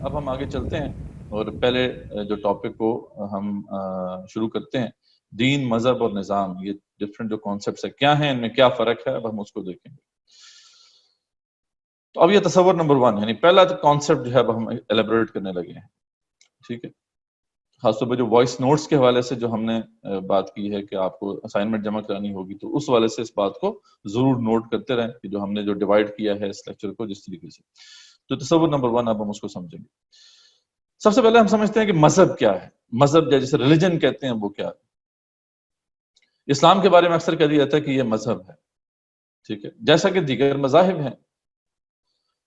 اب ہم آگے چلتے ہیں اور پہلے جو ٹاپک کو ہم شروع کرتے ہیں، دین، مذہب اور نظام، یہ ڈفرینٹ جو کانسیپٹس ہیں کیا ہیں، ان میں کیا فرق ہے، اب ہم اس کو دیکھیں گے۔ تو اب یہ تصور نمبر 1، یعنی پہلا کانسیپٹ جو ہے اب ہم ایلیبریٹ کرنے لگے ہیں، ٹھیک ہے۔ خاص طور پہ جو وائس نوٹس کے حوالے سے جو ہم نے بات کی ہے کہ آپ کو اسائنمنٹ جمع کرانی ہوگی، تو اس حوالے سے اس بات کو ضرور نوٹ کرتے رہیں کہ جو ہم نے جو ڈیوائڈ کیا ہے اس لیکچر کو جس طریقے سے۔ تو تصور نمبر 1 اب ہم اس کو سمجھیں گے۔ سب سے پہلے ہم سمجھتے ہیں کہ مذہب کیا ہے، مذہب جیسے ریلیجن کہتے ہیں وہ کیا ہے۔ اسلام کے بارے میں اکثر کہہ دیا جاتا ہے کہ یہ مذہب ہے، ٹھیک ہے، جیسا کہ دیگر مذاہب ہیں،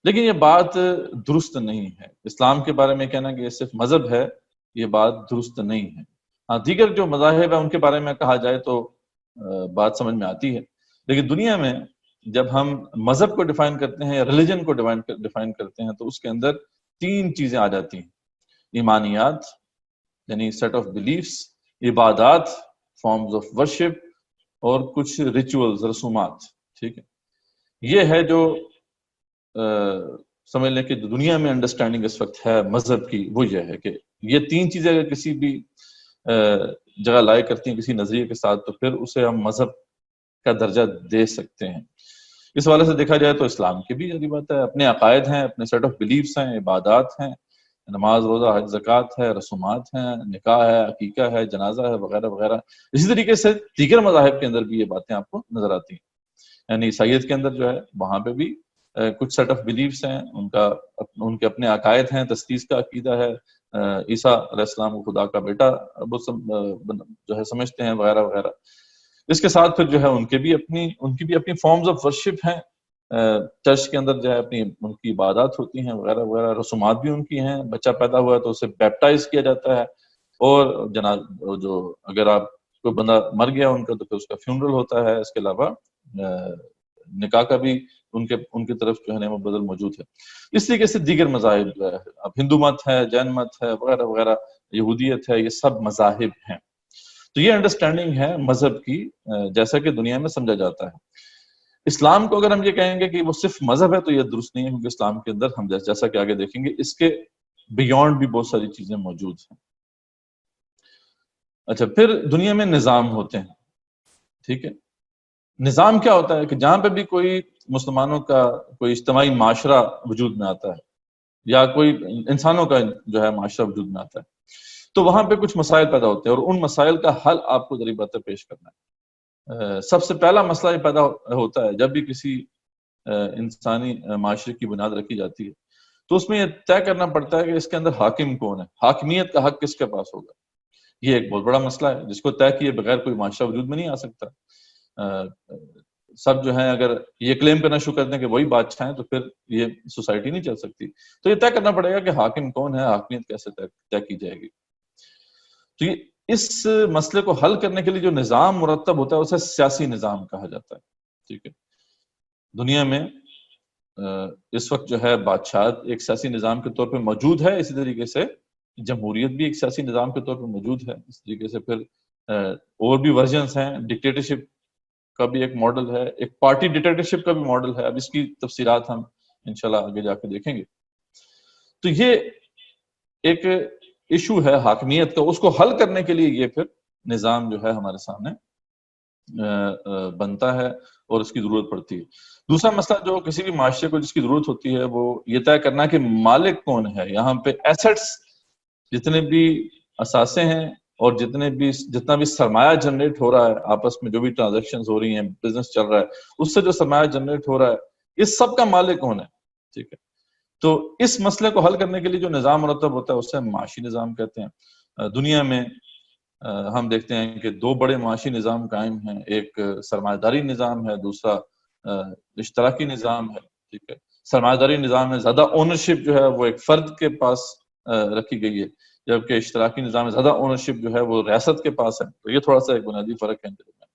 لیکن یہ بات درست نہیں ہے۔ اسلام کے بارے میں کہنا کہ یہ صرف مذہب ہے، یہ بات درست نہیں ہے۔ ہاں، دیگر جو مذاہب ہیں ان کے بارے میں کہا جائے تو بات سمجھ میں آتی ہے، لیکن دنیا میں جب ہم مذہب کو ڈیفائن کرتے ہیں یا ریلیجن کو ڈیفائن کرتے ہیں تو اس کے اندر 3 چیزیں آ جاتی ہیں: ایمانیات یعنی سیٹ آف بلیفس، عبادات فارمز آف ورشپ، اور کچھ ریچولز، رسومات، ٹھیک ہے۔ یہ ہے جو سمجھ لیں کہ دنیا میں انڈرسٹینڈنگ اس وقت ہے مذہب کی، وہ یہ ہے کہ یہ 3 چیزیں اگر کسی بھی جگہ لائے کرتی ہیں کسی نظریے کے ساتھ، تو پھر اسے ہم مذہب کا درجہ دے سکتے ہیں۔ اس حوالے سے دیکھا جائے تو اسلام کی بھی یہی بات ہے، اپنے عقائد ہیں، اپنے سیٹ آف بلیفس ہیں، عبادات ہیں، نماز، روزہ، حج، زکوٰۃ ہے، رسومات ہیں، نکاح ہے، عقیقہ ہے، جنازہ ہے، وغیرہ وغیرہ۔ اسی طریقے سے دیگر مذاہب کے اندر بھی یہ باتیں آپ کو نظر آتی ہیں۔ یعنی عیسائیت کے اندر جو ہے وہاں پہ بھی کچھ سیٹ آف بلیفس ہیں، ان کے اپنے عقائد ہیں، تثلیث کا عقیدہ ہے، عیسیٰ علیہ السلام کو خدا کا بیٹا وہ جو ہے سمجھتے ہیں، وغیرہ وغیرہ۔ اس کے ساتھ پھر جو ہے ان کی بھی اپنی فارمز آف ورشپ ہیں، چرچ کے اندر جو ہے ان کی عبادات ہوتی ہیں، وغیرہ وغیرہ۔ رسومات بھی ان کی ہیں، بچہ پیدا ہوا ہے تو اسے بیپٹائز کیا جاتا ہے، اور جو اگر آپ کوئی بندہ مر گیا ان کا تو پھر اس کا فیونرل ہوتا ہے۔ اس کے علاوہ نکاح کا بھی ان کی طرف جو ہے وہ بدل موجود ہے۔ اس طریقے سے دیگر مذاہب جو ہے، اب ہندو مت ہے، جین مت ہے، وغیرہ وغیرہ، یہودیت ہے، یہ سب مذاہب ہیں۔ تو یہ انڈرسٹینڈنگ ہے مذہب کی جیسا کہ دنیا میں سمجھا جاتا ہے۔ اسلام کو اگر ہم یہ کہیں گے کہ وہ صرف مذہب ہے تو یہ درست نہیں ہے، کیونکہ اسلام کے اندر ہم جیسا کہ آگے دیکھیں گے اس کے بیونڈ بھی بہت ساری چیزیں موجود ہیں۔ اچھا، پھر دنیا میں نظام ہوتے ہیں، ٹھیک ہے۔ نظام کیا ہوتا ہے کہ جہاں پہ بھی کوئی مسلمانوں کا کوئی اجتماعی معاشرہ وجود میں آتا ہے یا کوئی انسانوں کا جو ہے معاشرہ وجود میں آتا ہے، تو وہاں پہ کچھ مسائل پیدا ہوتے ہیں، اور ان مسائل کا حل آپ کو ذریعہ باتیں پیش کرنا ہے۔ سب سے پہلا مسئلہ یہ پیدا ہوتا ہے جب بھی کسی انسانی معاشرے کی بنیاد رکھی جاتی ہے، تو اس میں یہ طے کرنا پڑتا ہے کہ اس کے اندر حاکم کون ہے، حاکمیت کا حق کس کے پاس ہوگا۔ یہ ایک بہت بڑا مسئلہ ہے جس کو طے کیے بغیر کوئی معاشرہ وجود میں نہیں آ سکتا۔ سب جو ہیں اگر یہ کلیم کرنا شروع کر دیں کہ وہی بادشاہ ہیں تو پھر یہ سوسائٹی نہیں چل سکتی۔ تو یہ طے کرنا پڑے گا کہ حاکم کون ہے، حاکمیت کیسے طے کی جائے گی۔ تو یہ اس مسئلے کو حل کرنے کے لیے جو نظام مرتب ہوتا ہے اسے سیاسی نظام کہا جاتا ہے، ٹھیک ہے۔ دنیا میں اس وقت جو ہے بادشاہت ایک سیاسی نظام کے طور پہ موجود ہے، اسی طریقے سے جمہوریت بھی ایک سیاسی نظام کے طور پہ موجود ہے۔ اس طریقے سے پھر اور بھی ورژنز ہیں، ڈکٹیٹرشپ کا بھی ایک ماڈل ہے، ایک پارٹی ڈکٹیٹرشپ کا بھی ماڈل ہے۔ اب اس کی تفصیلات ہم انشاءاللہ آگے جا کے دیکھیں گے۔ تو یہ ایک ایشو ہے حاکمیت کا، اس کو حل کرنے کے لیے یہ پھر نظام جو ہے ہمارے سامنے بنتا ہے اور اس کی ضرورت پڑتی ہے۔ دوسرا مسئلہ جو کسی بھی معاشرے کو جس کی ضرورت ہوتی ہے وہ یہ طے کرنا کہ مالک کون ہے۔ یہاں پہ ایسٹس جتنے بھی اثاثے ہیں اور جتنا بھی سرمایہ جنریٹ ہو رہا ہے، آپس میں جو بھی ٹرانزیکشنز ہو رہی ہیں، بزنس چل رہا ہے، اس سے جو سرمایہ جنریٹ ہو رہا ہے، اس سب کا مالک کون ہے، ٹھیک ہے۔ تو اس مسئلے کو حل کرنے کے لیے جو نظام مرتب ہوتا ہے اسے ہم معاشی نظام کہتے ہیں۔ دنیا میں ہم دیکھتے ہیں کہ 2 بڑے معاشی نظام قائم ہیں، ایک سرمایہ داری نظام ہے، دوسرا اشتراکی نظام ہے، ٹھیک ہے۔ سرمایہ داری نظام میں زیادہ اونرشپ جو ہے وہ ایک فرد کے پاس رکھی گئی ہے، جبکہ اشتراکی نظام میں زیادہ اونرشپ جو ہے وہ ریاست کے پاس ہے۔ تو یہ تھوڑا سا ایک بنیادی فرق ہے ان میں۔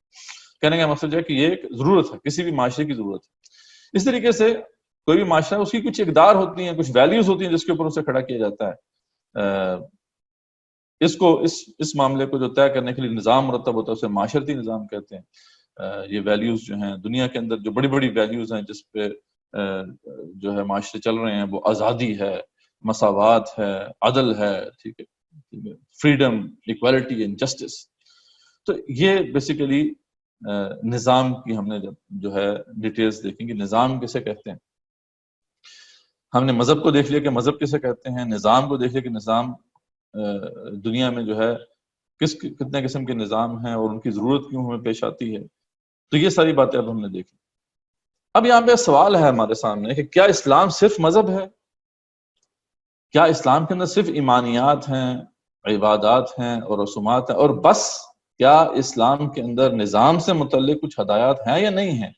کہنے کا مقصد ہے کہ یہ ایک ضرورت ہے، کسی بھی معاشرے کی ضرورت ہے۔ اس طریقے سے کوئی بھی معاشرہ اس کی کچھ اقدار ہوتی ہیں، کچھ ویلیوز ہوتی ہیں جس کے اوپر اسے کھڑا کیا جاتا ہے۔ اس معاملے کو جو طے کرنے کے لیے نظام مرتب ہوتا ہے اسے معاشرتی نظام کہتے ہیں۔ یہ ویلیوز جو ہیں دنیا کے اندر جو بڑی بڑی ویلیوز ہیں جس پہ جو ہے معاشرے چل رہے ہیں، وہ آزادی ہے، مساوات ہے، عدل ہے، ٹھیک ہے، فریڈم، ایکوالٹی اینڈ جسٹس. تو یہ بیسیکلی نظام کی ہم نے جو ہے ڈیٹیلز دیکھیں گے. نظام کسے کہتے ہیں؟ ہم نے مذہب کو دیکھ لیا کہ مذہب کسے کہتے ہیں، نظام کو دیکھ لیا کہ نظام دنیا میں جو ہے کتنے قسم کے نظام ہیں اور ان کی ضرورت کیوں ہمیں پیش آتی ہے. تو یہ ساری باتیں اب ہم نے دیکھی. اب یہاں پہ سوال ہے ہمارے سامنے کہ کیا اسلام صرف مذہب ہے؟ کیا اسلام کے اندر صرف ایمانیات ہیں، عبادات ہیں اور رسومات ہیں اور بس؟ کیا اسلام کے اندر نظام سے متعلق کچھ ہدایات ہیں یا نہیں ہیں؟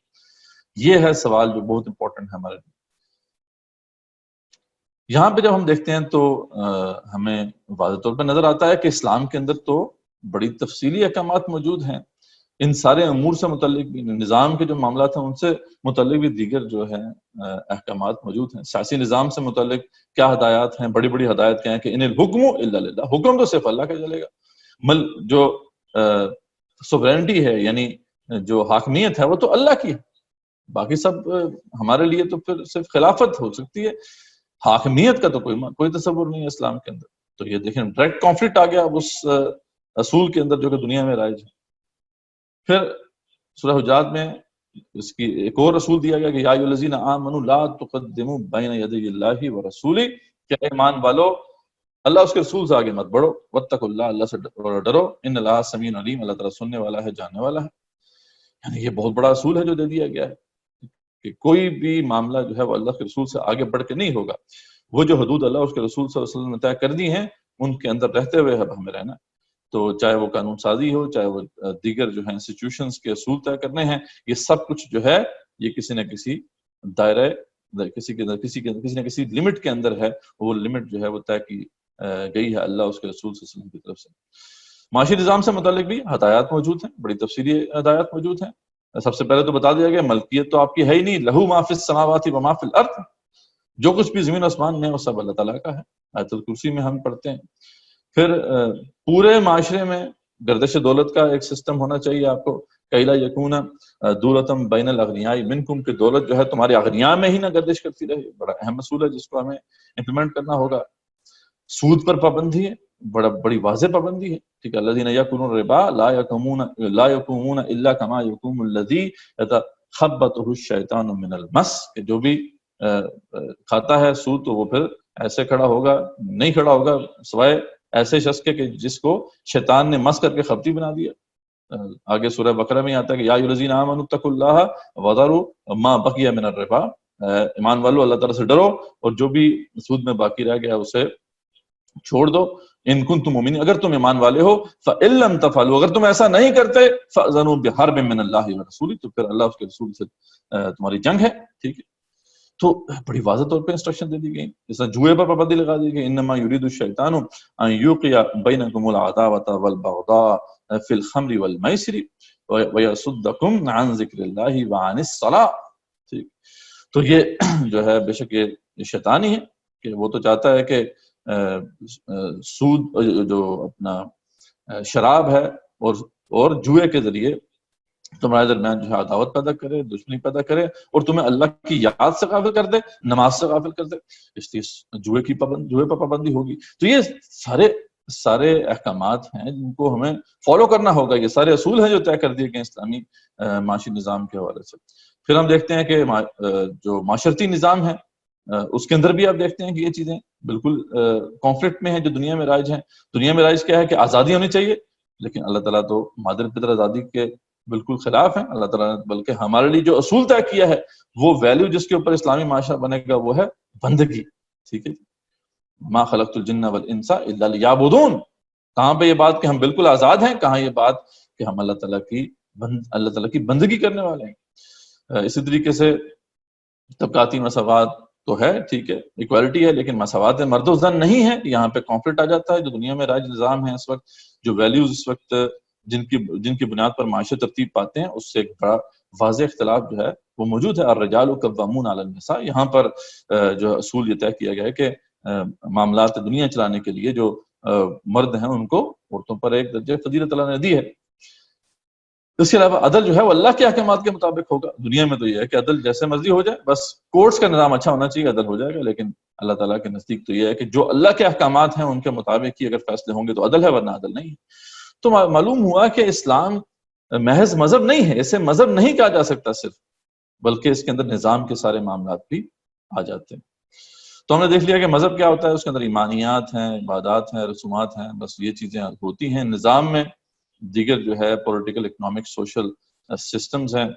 یہ ہے سوال جو بہت امپورٹنٹ ہے ہمارے لیے. یہاں پہ جب ہم دیکھتے ہیں تو ہمیں واضح طور پہ نظر آتا ہے کہ اسلام کے اندر تو بڑی تفصیلی احکامات موجود ہیں. ان سارے امور سے متعلق بھی، نظام کے جو معاملات ہیں ان سے متعلق بھی دیگر جو ہیں احکامات موجود ہیں. سیاسی نظام سے متعلق کیا ہدایات ہیں؟ بڑی بڑی ہدایت کیا ہیں کہ ان الحکم الا للہ، حکم تو صرف اللہ کا چلے گا. جو سوورینٹی ہے یعنی جو حاکمیت ہے وہ تو اللہ کی ہے، باقی سب ہمارے لیے تو پھر صرف خلافت ہو سکتی ہے، حاکمیت کا تو کوئی تصور نہیں ہے اسلام کے اندر. تو یہ دیکھیں ڈائریکٹ کانفلکٹ آ گیا اس اصول کے اندر جو کہ دنیا میں رائج ہے. پھر سورہ حجرات میں اس کی ایک اور رسول دیا گیا کہ یا ایھا الذین آمنوا لا تقدموا بین یدی اللہ ورسولہ، کہ ایمان والو اللہ اس کے رسول سے آگے مت بڑھو، واتقوا اللہ، اللہ سے ڈرو، ان اللہ سمیع علیم، اللہ تعالیٰ سننے والا ہے، جاننے والا ہے. یعنی یہ بہت بڑا اصول ہے جو دے دیا گیا ہے کہ کوئی بھی معاملہ جو ہے وہ اللہ کے رسول سے آگے بڑھ کے نہیں ہوگا. وہ جو حدود اللہ اس کے رسول صلی اللہ علیہ وسلم نے طے کر دی ہیں ان کے اندر رہتے ہوئے اب ہمیں رہنا. تو چاہے وہ قانون سازی ہو، چاہے وہ دیگر جو ہیں انسٹیٹیوشنز کے اصول طے کرنے ہیں، یہ سب کچھ جو ہے یہ کسی نہ کسی دائرے، کسی نہ کسی لمٹ کے اندر ہے. وہ لمٹ جو ہے وہ طے کی گئی ہے اللہ اس کے رسول صلی اللہ علیہ وسلم کی طرف سے. معاشی نظام سے متعلق بھی ہدایات موجود ہیں، بڑی تفصیلی ہدایات موجود ہیں. سب سے پہلے تو بتا دیا گیا ملکیت تو آپ کی ہے ہی نہیں، لہو ما فی السماوات و ما فی الارض، جو کچھ بھی زمین آسمان میں ہے وہ سب اللہ تعالیٰ کا ہے. آیت الکرسی میں ہم پڑھتے ہیں. پھر پورے معاشرے میں گردش دولت کا ایک سسٹم ہونا چاہیے آپ کو، کئی لا یکون دولتم بین الاغنیاء منکم، کہ دولت جو ہے تمہاری اغنیاء میں ہی نہ گردش کرتی رہے. بڑا اہم اصول ہے جس کو ہمیں امپلیمنٹ کرنا ہوگا. سود پر پابندی ہے، بڑی واضح پابندی ہے، ٹھیک ہے. الذین یاکلون الربا لا یقومون الا کما یقوم الذی یتخبطہ الشیطان من المس، کہ جو بھی کھاتا ہے سود تو وہ پھر ایسے کھڑا ہوگا، نہیں کھڑا ہوگا سوائے ایسے شخص کے کہ جس کو شیطان نے مس کر کے خبتی بنا دیا. آگے سورہ بقرہ میں آتا ہے کہ یا ایھا الذین آمنوا اتقوا اللہ وذروا ما بقی من الربا، ایمان والو اللہ تعالیٰ سے ڈرو اور جو بھی سود میں باقی رہ گیا اسے چھوڑ دو. ان کنتم مؤمنین، اگر تم ایمان والے ہو. فإن لم تفعلوا، اگر تم ایسا نہیں کرتے، فأذنوا بحرب من اللہ ورسولہ، تو پھر اللہ اس کے رسول سے تمہاری جنگ ہے. ٹھیک ہے. تو بڑی واضح طور پہ انسٹرکشن دے دی گئی. جس طرح جوئے پر پابندی لگا دی گئی، انما یرید الشیطان ان یوقع بینکم العداوۃ والبغضاء فی الخمر والمیسر ویصدکم عن ذکر اللہ وعن الصلاۃ. ٹھیک. تو یہ جو ہے بے شک یہ شیطان ہی ہے کہ وہ تو چاہتا ہے کہ سود جو اپنا شراب ہے اور جوئے کے ذریعے تمہارے درمیان جو ہے عداوت پیدا کرے، دشمنی پیدا کرے اور تمہیں اللہ کی یاد سے غافل کر دے، نماز سے غافل کر دے. اس لیے جوئے پر پابندی ہوگی. تو یہ سارے احکامات ہیں جن کو ہمیں فالو کرنا ہوگا. یہ سارے اصول ہیں جو طے کر دیے گئے اسلامی معاشی نظام کے حوالے سے. پھر ہم دیکھتے ہیں کہ جو معاشرتی نظام ہے اس کے اندر بھی آپ دیکھتے ہیں کہ یہ چیزیں بالکل کانفلکٹ میں ہیں جو دنیا میں رائج ہیں. دنیا میں رائج کیا ہے کہ آزادی ہونی چاہیے، لیکن اللہ تعالیٰ تو مادر پدر آزادی کے بالکل خلاف ہیں. اللہ تعالیٰ نے بلکہ ہمارے لیے جو اصول طے کیا ہے، وہ ویلیو جس کے اوپر اسلامی معاشرہ بنے گا وہ ہے بندگی. ٹھیک ہے. ما خلقت الجن والانس الا لیعبدون. کہاں پہ یہ بات کہ ہم بالکل آزاد ہیں، کہاں یہ بات کہ ہم اللہ تعالیٰ کی بندگی کرنے والے ہیں. اسی طریقے سے طبقاتی مساوات تو ہے، ٹھیک ہے، ایکوالٹی ہے، لیکن مساوات مرد و زن نہیں ہے. یہاں پہ کانفلکٹ آ جاتا ہے. جو دنیا میں رائج نظام ہے اس وقت، جو ویلیوز اس وقت جن کی بنیاد پر معاشرے ترتیب پاتے ہیں، اس سے ایک بڑا واضح اختلاف جو ہے وہ موجود ہے. الرجال قوامون علی النساء، یہاں پر جو اصول یہ طے کیا گیا ہے کہ معاملات دنیا چلانے کے لیے جو مرد ہیں ان کو عورتوں پر ایک درجہ فضیلت اللہ نے دی ہے. اس کے علاوہ عدل جو ہے وہ اللہ کے احکامات کے مطابق ہوگا. دنیا میں تو یہ ہے کہ عدل جیسے مرضی ہو جائے، بس کورٹس کا نظام اچھا ہونا چاہیے، عدل ہو جائے گا. لیکن اللہ تعالیٰ کے نزدیک تو یہ ہے کہ جو اللہ کے احکامات ہیں ان کے مطابق ہی اگر فیصلے ہوں گے تو عدل ہے، ورنہ عدل نہیں ہے. تو معلوم ہوا کہ اسلام محض مذہب نہیں ہے، اسے مذہب نہیں کہا جا سکتا صرف، بلکہ اس کے اندر نظام کے سارے معاملات بھی آ جاتے ہیں. تو ہم نے دیکھ لیا کہ مذہب کیا ہوتا ہے، اس کے اندر ایمانیات ہیں، عبادات ہیں، رسومات ہیں، بس یہ چیزیں ہوتی ہیں. نظام میں دیگر جو ہے پولیٹیکل، اکنامک، سوشل سسٹمز ہیں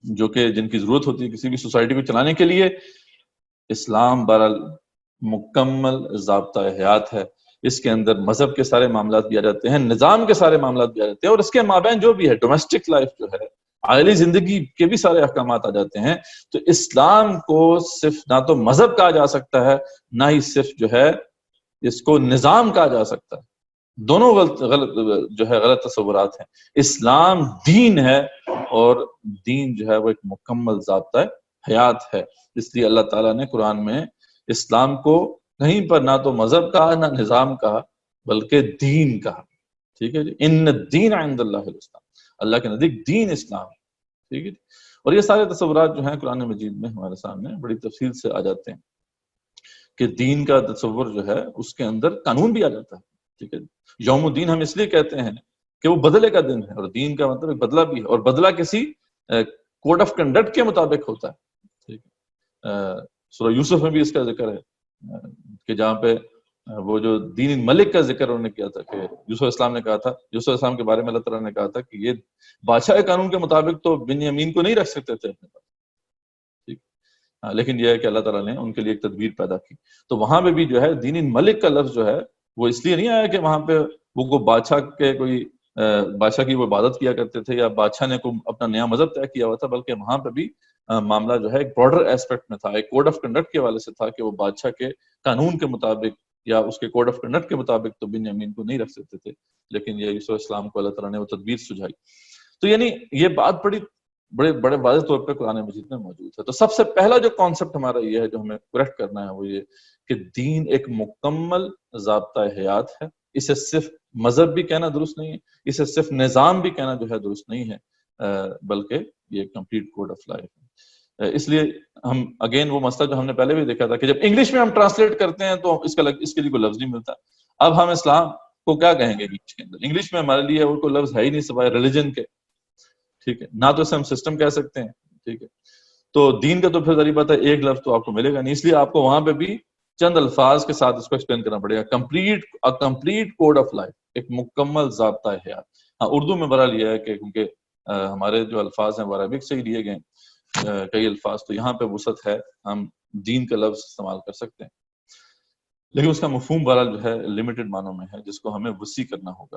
جو کہ جن کی ضرورت ہوتی ہے کسی بھی سوسائٹی کو چلانے کے لیے. اسلام بہرحال مکمل ضابطۂ حیات ہے، اس کے اندر مذہب کے سارے معاملات بھی آ جاتے ہیں، نظام کے سارے معاملات بھی آ جاتے ہیں، اور اس کے مابین جو بھی ہے ڈومیسٹک لائف جو ہے، عائلی زندگی کے بھی سارے احکامات آ جاتے ہیں. تو اسلام کو صرف نہ تو مذہب کہا جا سکتا ہے، نہ ہی صرف جو ہے اس کو نظام کہا جا سکتا ہے. دونوں غلط تصورات ہیں. اسلام دین ہے، اور دین جو ہے وہ ایک مکمل ضابطہ حیات ہے. اس لیے اللہ تعالیٰ نے قرآن میں اسلام کو کہیں پر نہ تو مذہب کہا، نہ نظام کہا، بلکہ دین کہا. ٹھیک ہے جی، ان الدین عند اللہ الاسلام، اللہ کے نزدیک دین اسلام. ٹھیک ہے جی. اور یہ سارے تصورات جو ہیں قرآن مجید میں ہمارے سامنے بڑی تفصیل سے آ جاتے ہیں کہ دین کا تصور جو ہے اس کے اندر قانون بھی آ جاتا ہے. ٹھیک ہے جی. یوم الدین ہم اس لیے کہتے ہیں کہ وہ بدلے کا دن ہے، اور دین کا مطلب ایک بدلہ بھی ہے، اور بدلہ کسی کوڈ آف کنڈکٹ کے مطابق ہوتا ہے. ٹھیک ہے. سورہ یوسف میں بھی اس کا ذکر ہے کہ جہاں پہ وہ جو دین ملک کا ذکر انہوں نے کیا تھا کہ یوسف السلام نے کہا تھا، یوسف السلام کے بارے میں اللہ تعالیٰ نے کہا تھا کہ یہ بادشاہ قانون کے مطابق تو بنیامین کو نہیں رکھ سکتے تھے اپنے پاس. ٹھیک. لیکن یہ ہے کہ اللہ تعالیٰ نے ان کے لیے ایک تدبیر پیدا کی. تو وہاں پہ بھی جو ہے دین ملک کا لفظ جو ہے وہ اس لیے نہیں آیا کہ وہاں پہ وہ بادشاہ کے کوئی بادشاہ کی وہ عبادت کیا کرتے تھے یا بادشاہ نے کوئی اپنا نیا مذہب طے کیا ہوا تھا، بلکہ وہاں پہ بھی معاملہ جو ہے ایک براڈر ایسپیکٹ میں تھا، ایک کوڈ آف کنڈکٹ کے حوالے سے تھا کہ وہ بادشاہ کے قانون کے مطابق یا اس کے کوڈ آف کنڈکٹ کے مطابق تو بنیامین کو نہیں رکھ سکتے تھے. لیکن یہ یوسف السلام کو اللہ تعالیٰ نے وہ تدبیر سجھائی. تو یعنی یہ بات بڑے واضح طور پہ قرآن مجید میں موجود ہے. تو سب سے پہلا جو کانسیپٹ ہمارا یہ ہے جو ہمیں کریکٹ کرنا ہے وہ یہ کہ دین ایک مکمل ضابطۂ حیات ہے. اسے صرف مذہب بھی کہنا درست نہیں ہے، اسے صرف نظام بھی کہنا جو ہے درست نہیں ہے، بلکہ یہ کمپلیٹ کوڈ آف لائف ہے. اس لیے ہم اگین وہ مسئلہ جو ہم نے پہلے بھی دیکھا تھا کہ جب انگلش میں ہم ٹرانسلیٹ کرتے ہیں تو اس کے لیے کوئی لفظ نہیں ملتا. اب ہم اسلام کو کیا کہیں گے انگلش کے اندر؟ انگلش میں ہمارے لیے وہ کوئی لفظ ہے ہی نہیں سوائے ریلیجن کے. ٹھیک ہے. نہ تو اسے ہم سسٹم کہہ سکتے ہیں. ٹھیک ہے. تو دین کا تو پھر ذریعہ بات ہے ایک لفظ تو آپ کو ملے گا نہیں، اس لیے آپ کو وہاں پہ بھی چند الفاظ کے ساتھ اس کو ایکسپلین کرنا پڑے گا. کمپلیٹ کوڈ آف لائف، ایک مکمل ضابطۂ حیات. ہاں اردو میں بہرحال یہ ہے کہ کیونکہ ہمارے جو الفاظ ہیں وہ عربک سے ہی لیے گئے کئی الفاظ، تو یہاں پہ وسعت ہے، ہم دین کا لفظ استعمال کر سکتے ہیں، لیکن اس کا مفہوم بہرحال جو ہے لمیٹڈ معنوں میں ہے جس کو ہمیں وسیع کرنا ہوگا.